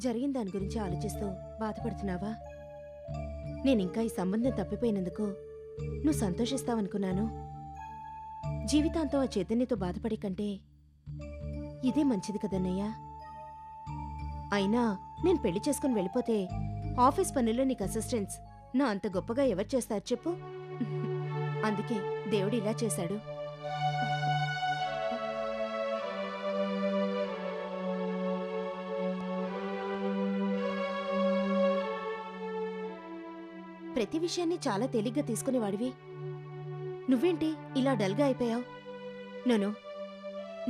జరిగిన దాని గురించి ఆలోచిస్తూ బాధపడుతున్నావా? నేనింకా ఈ సంబంధం తప్పిపోయినందుకు నువ్వు సంతోషిస్తావనుకున్నాను. జీవితాంతం ఆ చైతన్యతో బాధపడే కంటే ఇదే మంచిది కదన్నయ్యా. అయినా నేను పెళ్లి చేసుకుని వెళ్ళిపోతే ఆఫీస్ పనుల్లో నీకు అసిస్టెంట్స్ నా అంత గొప్పగా ఎవరు చేస్తారు చెప్పు? అందుకే దేవుడు ఇలా చేశాడు. ప్రతి విషయాన్ని చాలా తేలిగ్గా తీసుకునేవాడివి. నువ్వేంటి ఇలా డల్గా అయిపోయావు? నేను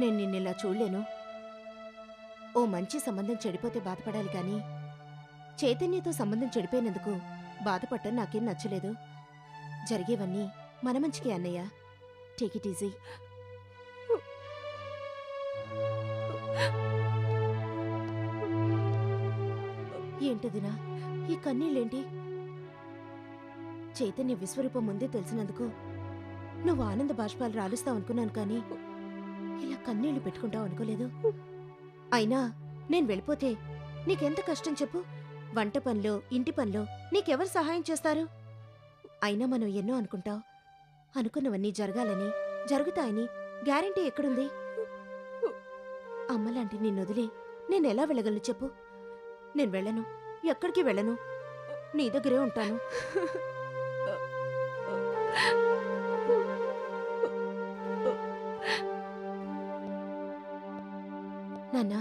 నిన్నిలా చూడలేను. ఓ మంచి సంబంధం చెడిపోతే బాధపడాలి కానీ చైతన్యతో సంబంధం చెడిపోయినందుకు బాధపడటం నాకేం నచ్చలేదు. జరిగేవన్నీ మన మంచికే అన్నయ్య. Take it easy. ఏంటదినా ఈ కన్నీళ్ళేంటి? చైతన్య విశ్వరూపం ముందే తెలిసినందుకు నువ్వు ఆనంద బాష్పాలు రాలుస్తావు అనుకున్నాను కానీ ఇలా కన్నీళ్లు పెట్టుకుంటావు అనుకోలేదు. అయినా నేను వెళ్ళిపోతే నీకెంత కష్టం చెప్పు? వంట పనిలో ఇంటి పనిలో నీకెవరు సహాయం చేస్తారు? అయినా మనం ఎన్నో అనుకుంటావు. అనుకున్నవన్నీ జరగాలని జరుగుతాయని గ్యారెంటీ ఎక్కడుంది? అమ్మలాంటి నిన్నొదిలి నేనెలా వెళ్ళగలను చెప్పు? నేను వెళ్ళను, ఎక్కడికి వెళ్ళను, నీ దగ్గరే ఉంటాను. నాన్నా,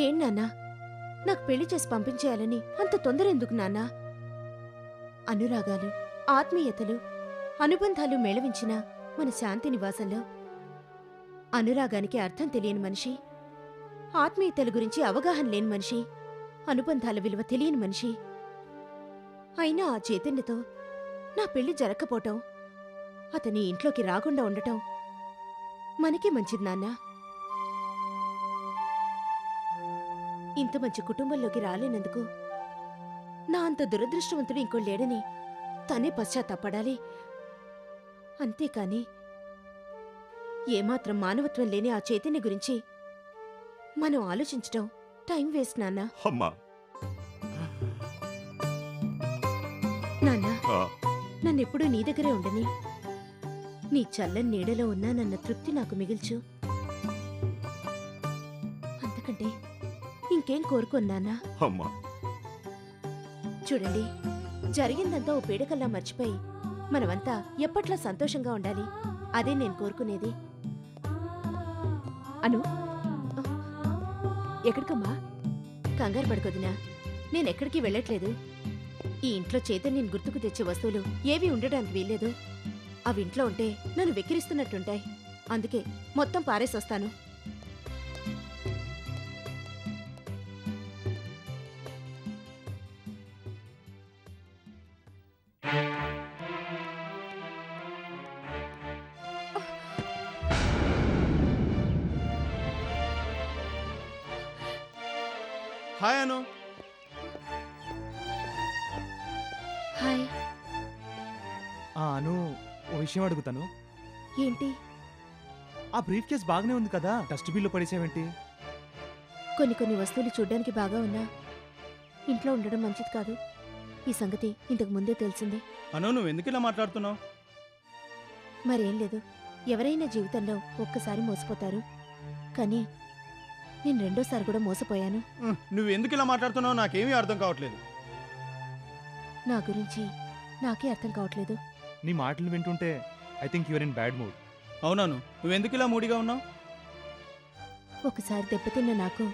ఏం నాన్నా, నాకు పెళ్లి చేసి పంపించేయాలని అంత తొందర ఎందుకు నాన్నా? అనురాగాలు, ఆత్మీయతలు, అనుబంధాలు మేళవించిన మన శాంతి నివాసంలో అనురాగానికి అర్థం తెలియని మనిషి, ఆత్మీయతల గురించి అవగాహన లేని మనిషి, అనుబంధాల విలువ తెలియని మనిషి. అయినా ఆ చైతన్యతో నా పెళ్లి జరగకపోవటం, అతని ఇంట్లోకి రాకుండా ఉండటం మనకే మంచిది నాన్నా. ఇంత మంచి కుటుంబంలోకి రాలేనందుకు నా అంత దురదృష్టవంతుడు ఇంకో లేడని తనే పశ్చాత్తాపడాలి. అంతేకాని ఏమాత్రం మానవత్వం లేని ఆ చైతన్య గురించి మనం ఆలోచించటం టైం వేస్ట్ నాన్నా. నాన్నా, నన్నెప్పుడూ నీ దగ్గరే ఉండని, నీ చల్లని నీడలో ఉన్నా నన్న తృప్తి నాకు మిగిల్చు. అంతకంటే ఇంకేం కోరుకున్నానా? చూడండి, జరిగిందంతా ఓ పీడకల్లా మర్చిపోయి మనమంతా ఎప్పట్లా సంతోషంగా ఉండాలి. అదే నేను కోరుకునేది. అను, ఎక్కడికమ్మా? కంగారు పడుకోదినా, నేనెక్కడికి వెళ్ళట్లేదు. ఈ ఇంట్లో చైతన్యం గుర్తుకు తెచ్చే వస్తువులు ఏవీ ఉండడానికి వీల్లేదు. అవి ఇంట్లో ఉంటే నన్ను వెక్కిరిస్తున్నట్టుంటాయి. అందుకే మొత్తం పారేసొస్తాను. హాయ్ అను. హాయ్. అను, ఓ విషయం అడుగుతాను. ఏంటి? ఆ బ్రీఫ్ కేస్ బాగానే ఉంది కదా, డస్ట్బిన్లో పడేసావేంటి? కొన్ని వస్తువులు చూడ్డానికి బాగా ఉన్నా ఇంట్లో ఉండడం మంచిది కాదు. ఈ సంగతి ఇంతకు ముందే తెలిసింది. అను, నువ్వు ఎందుకు ఇలా మాట్లాడుతున్నావు? మరేం లేదు, ఎవరైనా జీవితంలో ఒక్కసారి మోసపోతారు. కానీ నేను రెండోసారి కూడా మోసపోయాను. నువ్వు ఎందుకు ఇలా మాట్లాడుతున్నావు నాకేమీ అర్థం కావట్లేదు. నా గురించి నాకే అర్థం కావట్లేదు. నీ మాటలు వింటుంటే I think you're in bad mood. అవునాను, నువ్వెందుకు ఇలా మూడిగా ఉన్నావు? ఒకసారి దెబ్బతిన్న నాకు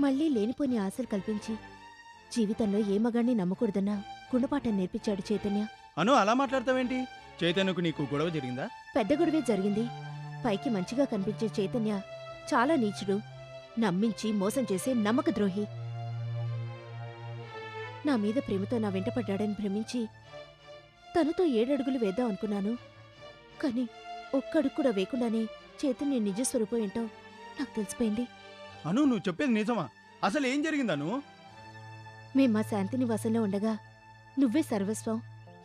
మళ్ళీ లేనిపోని ఆశలు కల్పించి జీవితంలో ఏ మగాన్ని నమ్మకూడదన్న గుణపాఠం నేర్పించాడు చైతన్య. అను, అలా మాట్లాడతావేంటి? చైతన్యకు నీకు గొడవ జరిగిందా? పెద్ద గొడవే జరిగింది. పైకి మంచిగా కనిపించే చైతన్య చాలా నీచుడు, నమ్మించి మోసం చేసే నమ్మక ద్రోహి. నా మీద ప్రేమతో నా వెంటపడ్డాడని భ్రమించి తనతో 7 అడుగులు వేద్దాం అనుకున్నాను. కాని ఒక్కడుగు కూడా వేయకుండానే చైతన్య నిజస్వరూపం ఏంటో నాకు తెలిసిపోయింది. అను, నువ్వు చెప్పేది నిజమా? అసలు ఏం జరిగిందను? మేం మా శాంతి నివాసంలో ఉండగా నువ్వే సర్వస్వం,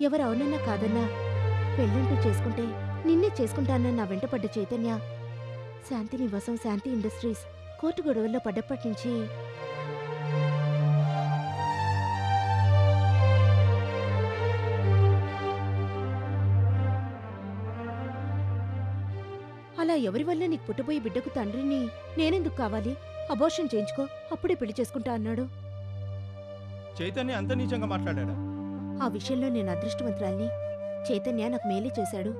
ఎవరు అవునన్నా కాదన్నా పెళ్ళంటూ చేసుకుంటే నిన్నే చేసుకుంటానని నా వెంటపడ్డ చైతన్య శాంతి నివాసం, శాంతి ఇండస్ట్రీస్ కోర్టు గొడవల్లో పడ్డప్పటి నుంచి అలా ఎవరి వల్ల నీకు పుట్టబోయే బిడ్డకు తండ్రిని నేనెందుకు కావాలి? అబోర్షన్ చేయించుకో, అప్పుడే పెళ్లి చేసుకుంటా అన్నాడు. చైతన్య అంత నీచంగా మాట్లాడా? ఆ విషయంలో నేను అదృష్టవంతురాల్ని. చైతన్య నాకు మేలే చేశాడు.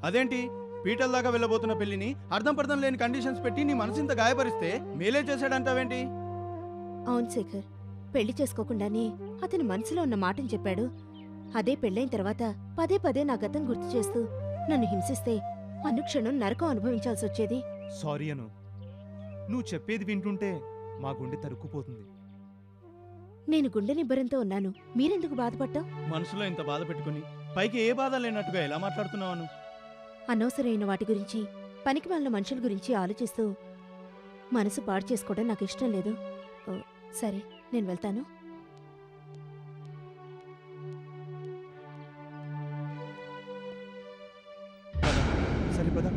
అదేంటి పీటల్ దాకా వెళ్ళబోతున్న పెళ్లిని అర్థం పర్థం లేని కండిషన్స్ పెట్టి నీ మనసు ఇంత గాయపరిస్తే మేలే చేశాడంటావేంటి? అవును శేఖర్, పెళ్లి చేసుకోకుండానే అతని మనసులో ఉన్న మాటని చెప్పాడు. అదే పెళ్ళైన తర్వాత పదే పదే నా గతం గుర్తు చేస్తూ నన్ను హింసిస్తే అనుక్షణం నరకం అనుభవించాల్సి వచ్చేది. సారీ అను, నువ్వు చెప్పేది వింటుంటే మా గుండె తరుక్కుపోతుంది. నేను గుండె నిబ్బరంతో ఉన్నాను, మీరెందుకు బాధపడ్డావు? మనసులో ఇంత బాధ పెట్టుకుని పైకి ఏ బాధ లేనట్టుగా ఎలా మాట్లాడుతున్నావు? అనవసరమైన వాటి గురించి, పనికిమాలిన మనుషుల గురించి ఆలోచిస్తూ మనసు పాడు చేసుకోవడం నాకు ఇష్టం లేదు. ఓ, సరే నేను వెళ్తాను. సరే పద.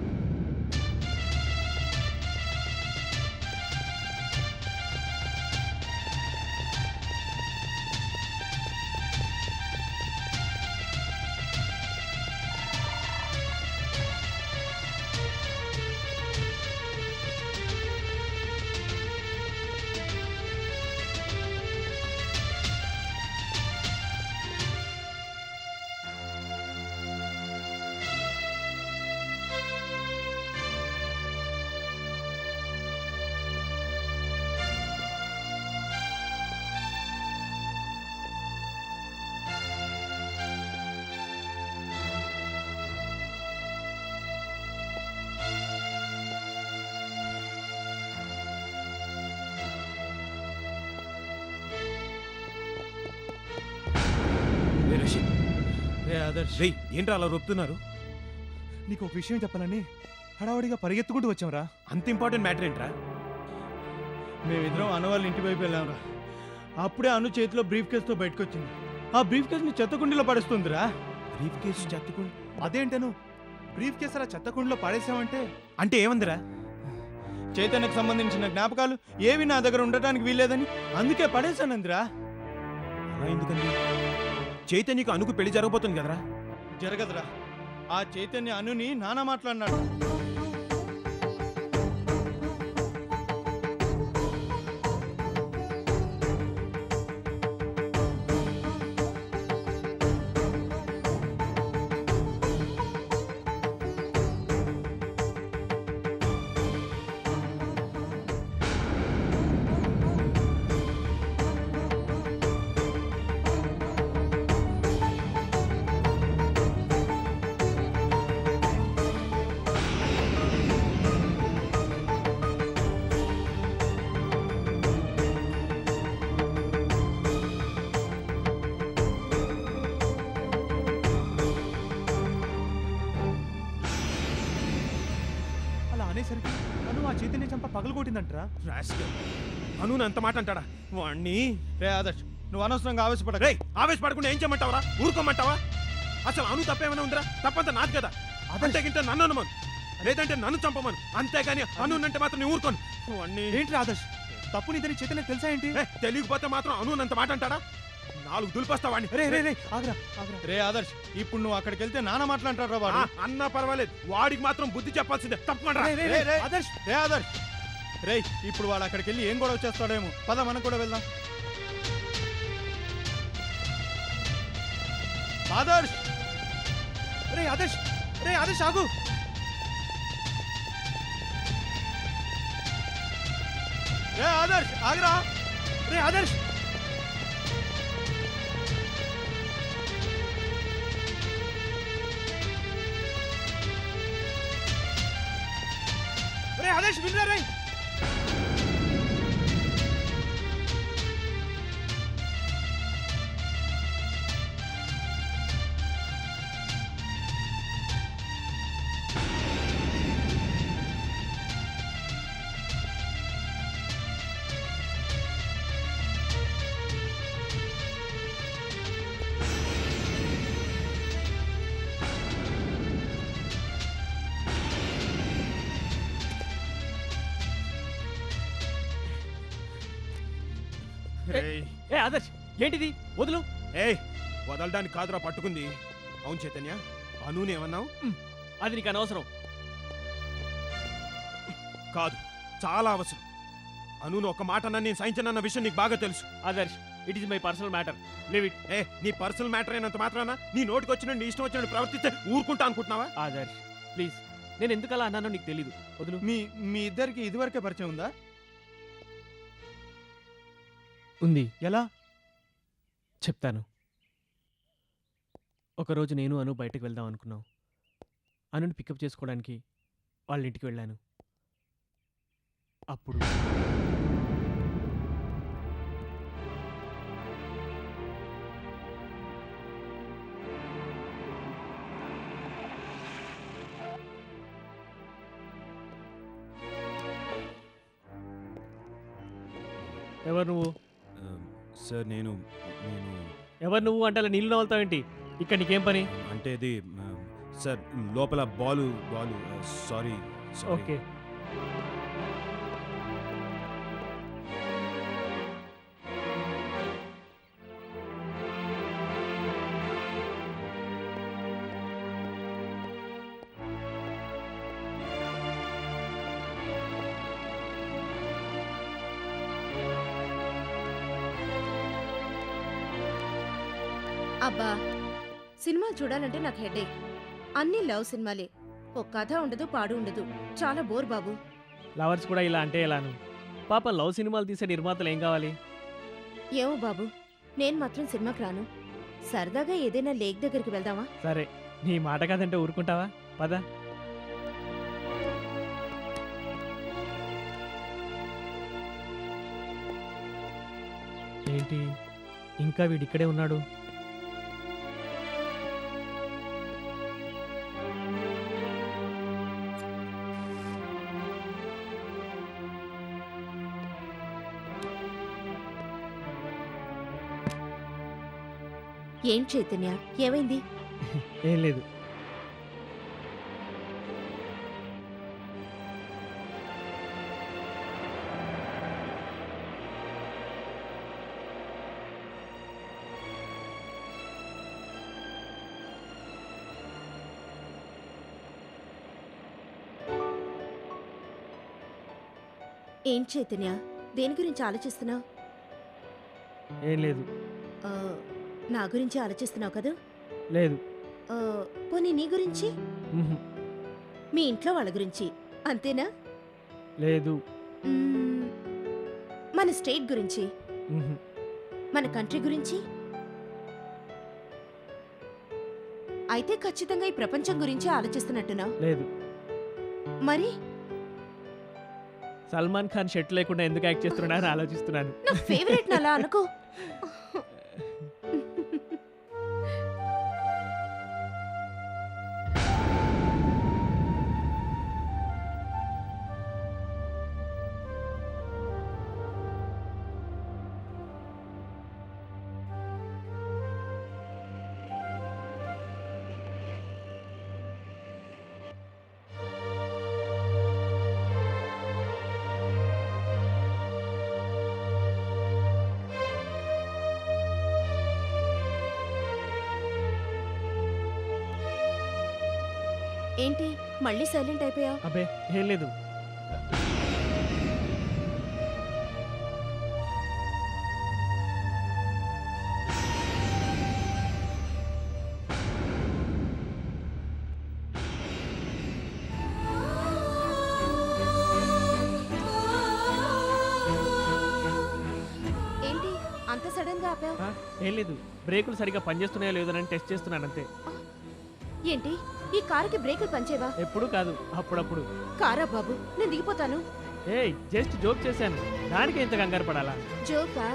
రేయ్, ఏంట్రా అలా రొప్పుతున్నారు? నీకు ఒక విషయం చెప్పాలని హడావడిగా పరిగెత్తుకుంటూ వచ్చాంరా. అంత ఇంపార్టెంట్ మ్యాటర్ ఏంట్రా? మేమిద్దరం అను వాళ్ళ ఇంటి వైపు వెళ్ళాంరా. అప్పుడే అను చేతిలో బ్రీఫ్ కేసుతో బయటకు వచ్చింది. ఆ బ్రీఫ్ కేసుని చెత్తకుండీలో పడేస్తుందిరా. బ్రీఫ్ కేసు చెత్తకుండి అదేంటను బ్రీఫ్ కేసు అలా చెత్తకుండీలో పడేసామంటే అంటే ఏమందిరా? చైతన్యకు సంబంధించిన జ్ఞాపకాలు ఏవి నా దగ్గర ఉండటానికి వీల్లేదని అందుకే పడేశానందిరా. అలా ఎందుకండి? చైతన్యకు అనుకు పెళ్లి జరగబోతుంది కదరా? జరగదురా. ఆ చైతన్య అనుని నానా మాట్లాడినాడు. అనేసరికి అను ఆ చైతన్య చంప పగలగొట్టిందంటరా. అను అంత మాట అంటాడా వాణ్ణి? రే ఆదర్శ్, నువ్వు అనవసరంగా ఆవేశపడ. రే, ఆవేశపడకుండా ఏం చేయమంటావరా? ఊరుకోమంటావా? అసలు అను తప్పేమైనా ఉందిరా? తప్పంతా నాది కదా. అదంటే గింటే నన్ను అనుమను, లేదంటే నన్ను చంపమను. అంతేగాని అను అంటే మాత్రం నేను ఊరుకోను. వాణ్ణి ఏంటి ఆదర్శ్, తప్పు నీదని చైతన్య తెలుసా ఏంటి? తెలియకపోతే మాత్రం అను అంత మాట అంటాడా? నాలుగు దులిపేస్తా వాడిని. రే రే రే ఆగ్రా ఆగ్రా. రే ఆదర్శ్, ఇప్పుడు నువ్వు అక్కడికి వెళ్తే నాన్న మాట్లాంటారా వాడు? అన్నా పర్వాలేదు, వాడికి మాత్రం బుద్ధి చెప్పాల్సిందే. తప్పకుండా ఆదర్శ్. రే ఆదర్శ్, రే ఇప్పుడు వాడు అక్కడికి వెళ్ళి ఏం గొడవ చేస్తాడేమో. పద మనం కూడా వెళ్దాం. ఆదర్శ్, రే ఆదర్శ్, రే ఆదర్శ్ ఆగు. రే ఆదర్శ్ ఆగ్రా. రే ఆదర్శ్, రే ఆదర్శ్ వినరా రే. ఏ ఆదర్శ్, ఏంటిది? వదులు. వదలడానికి కాదురా పట్టుకుంది. అవును చైతన్య, అనునేమన్నావు? అది నీకు అనవసరం. కాదు, చాలా అవసరం. అనును ఒక మాట నేను సహించనన్న విషయం నీకు బాగా తెలుసు. Adarsh, it is my personal matter, leave it. నీ పర్సనల్ మ్యాటర్ అయినంత మాత్రాన నీ నోటికి వచ్చిన నీ ఇష్టం వచ్చినట్టు ప్రవర్తిస్తే ఊరుకుంటా అనుకుంటున్నావా? ఆదర్శ్ ప్లీజ్, నేను ఎందుకు అలా అన్నానో నీకు తెలీదు, వదులు. మీ ఇద్దరికి ఇదివరకే పరిచయం ఉందా? ఉంది, ఎలా? చెప్తాను. ఒకరోజు నేను అను బయటకు వెళ్దాం అనుకున్నాం. అనుని పికప్ చేసుకోవడానికి వాళ్ళ ఇంటికి వెళ్ళాను. అప్పుడు ఎవరు నువ్వు? సార్ నేను ఎవరు నువ్వు అంటే అలా నీళ్ళు నవ్వుతావేంటి? ఇక్కడ నీకేం పని? అంటే ఇది సార్ లోపల బాలు సారీ. ఓకే. అబ్బా, సినిమా చూడాలంటే నాకు హెడేక్. అన్ని లవ్ సినిమాలే, ఒక కథ ఉండదు, పాడు ఉండదు. చాలా బోర్ బాబు. లవర్స్ కూడా ఇలా అంటే ఎలాను? పాప లవ్ సినిమాలు తీసే నిర్మాతలు ఏం కావాలి? ఏమో బాబు, నేను మాత్రం సినిమాకి రాను. సరదాగా ఏదైనా లేక్ దగ్గరికి వెళ్దామా? సరే, నీ మాట కాదంటే ఊరుకుంటావా? పద. ఏంటి ఇంకా వీడిక్కడే ఉన్నాడు? ఏం చైతన్య, ఏమైంది? ఏం లేదు. ఏం చైతన్య, దేని గురించి ఆలోచిస్తున్నావు? ఏం లేదు. నా గురించి ఆలోచిస్తున్నావు కదా? లేదు. పోనీ నీ గురించి? మ్హూ. మీ ఇంట్లో వాళ్ళ గురించి అంతేనా? లేదు. మ్మ్, మన స్టేట్ గురించి, మ్హూ. మన కంట్రీ గురించి? అయితే ఖచ్చితంగా ఈ ప్రపంచం గురించి ఆలోచిస్తున్నట్టున్నావు. లేదు. మరి సల్మాన్ ఖాన్ షర్ట్ లేకుండా ఎందుకు యాక్ట్ చేస్తున్నా అని ఆలోచిస్తున్నాను. నా ఫేవరెట్ అలా అనుకో. ఏంటి మళ్ళీ సైలెంట్ అయిపోయావు? అబ్బే ఏం లేదు. ఏంటి అంత సడన్ గా ఆపావు? ఏం లేదు, బ్రేకులు సరిగా పనిచేస్తున్నాయో లేదని టెస్ట్ చేస్తున్నాను అంతే. ఏంటి ఈ కారుకి బ్రేకులు పనిచేవా? ఎప్పుడు కాదు, అప్పుడప్పుడు. కారా బాబు, నేను దిగిపోతాను. ఏయ్, జస్ట్ జోక్ చేశాను, దానికి ఇంత కంగారు పడాలా? జోకా?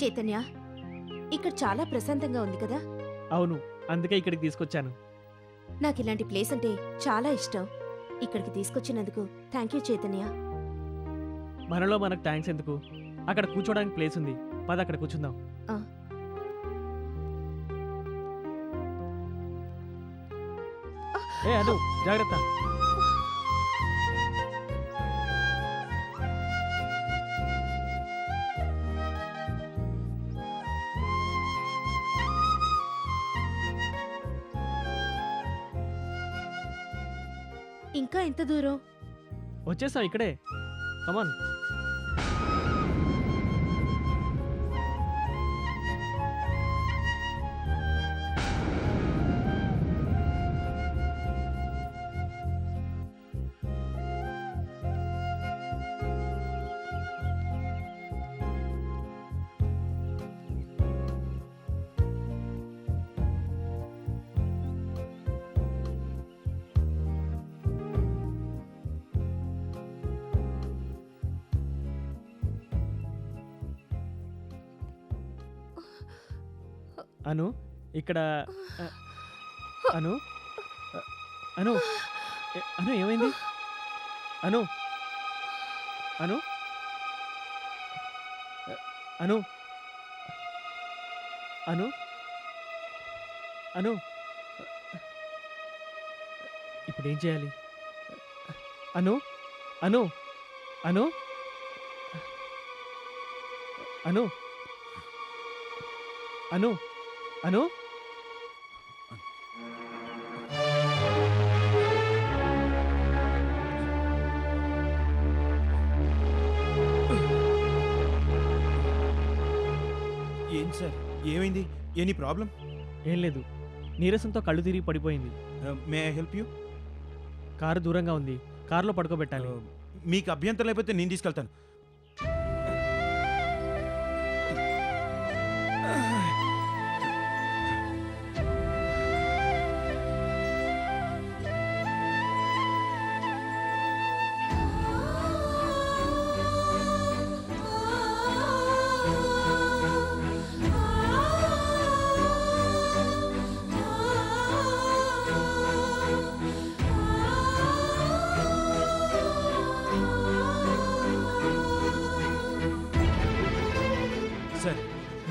చైతన్య, ఇక్కడ చాలా ప్రశాంతంగా ఉంది కదా. అవును, అందుకే ఇక్కడికి తీసుకొచ్చాను. నాకు ఇలాంటి ప్లేస్ అంటే చాలా ఇష్టం. ఇక్కడికి తీసుకొచ్చినందుకు థ్యాంక్ యూ చైతన్య. మనలో మనకు థ్యాంక్స్ ఎందుకు? అక్కడ కూర్చోడానికి ప్లేస్ ఉంది, పద అక్కడ కూర్చుందాం. ఆ. ఏ అను, జాగ్రత్త. ఇంకా ఎంత దూరం? వచ్చేసాం ఇక్కడే, కమాన్. అను, ఇక్కడ అను అను అను ఏమైంది? అను అను అను అను అను ఇప్పుడు ఏం చేయాలి? అను అను అను అను అను అను ఏం సార్, ఏమైంది? Any problem? ఏం లేదు, నీరసంతో కళ్ళు తిరిగి పడిపోయింది. May I help you? Car దూరంగా ఉంది, కారులో పడుకోబెట్టాలి. మీకు అభ్యంతరం లేకపోతే నేను తీసుకెళ్తాను. సార్,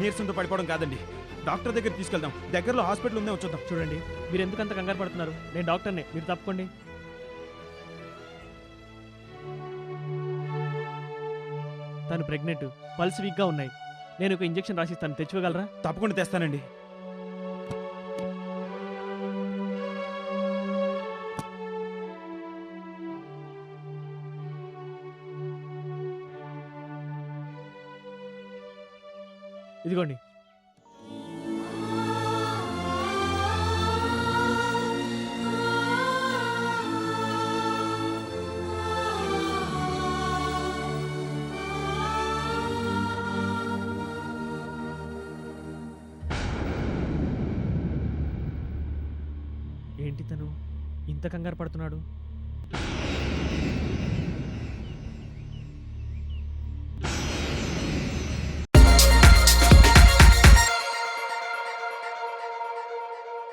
నీరసంతో పడిపోవడం కాదండి, డాక్టర్ దగ్గర తీసుకెళ్దాం. దగ్గరలో హాస్పిటల్ ఉందే, వచ్చేద్దాం. చూడండి, మీరు ఎందుకు అంత కంగారు పడుతున్నారు? నేను డాక్టర్నే, మీరు తప్పుకోండి. తను ప్రెగ్నెంట్, పల్స్ వీక్గా ఉన్నాయి. నేను ఒక ఇంజెక్షన్ రాసిస్తాను, తెచ్చివ్వగలరా? తప్పకుండా తెస్తానండి. ఇదిగోండి. ఏంటి తను ఇంత కంగారు పడుతున్నాడు?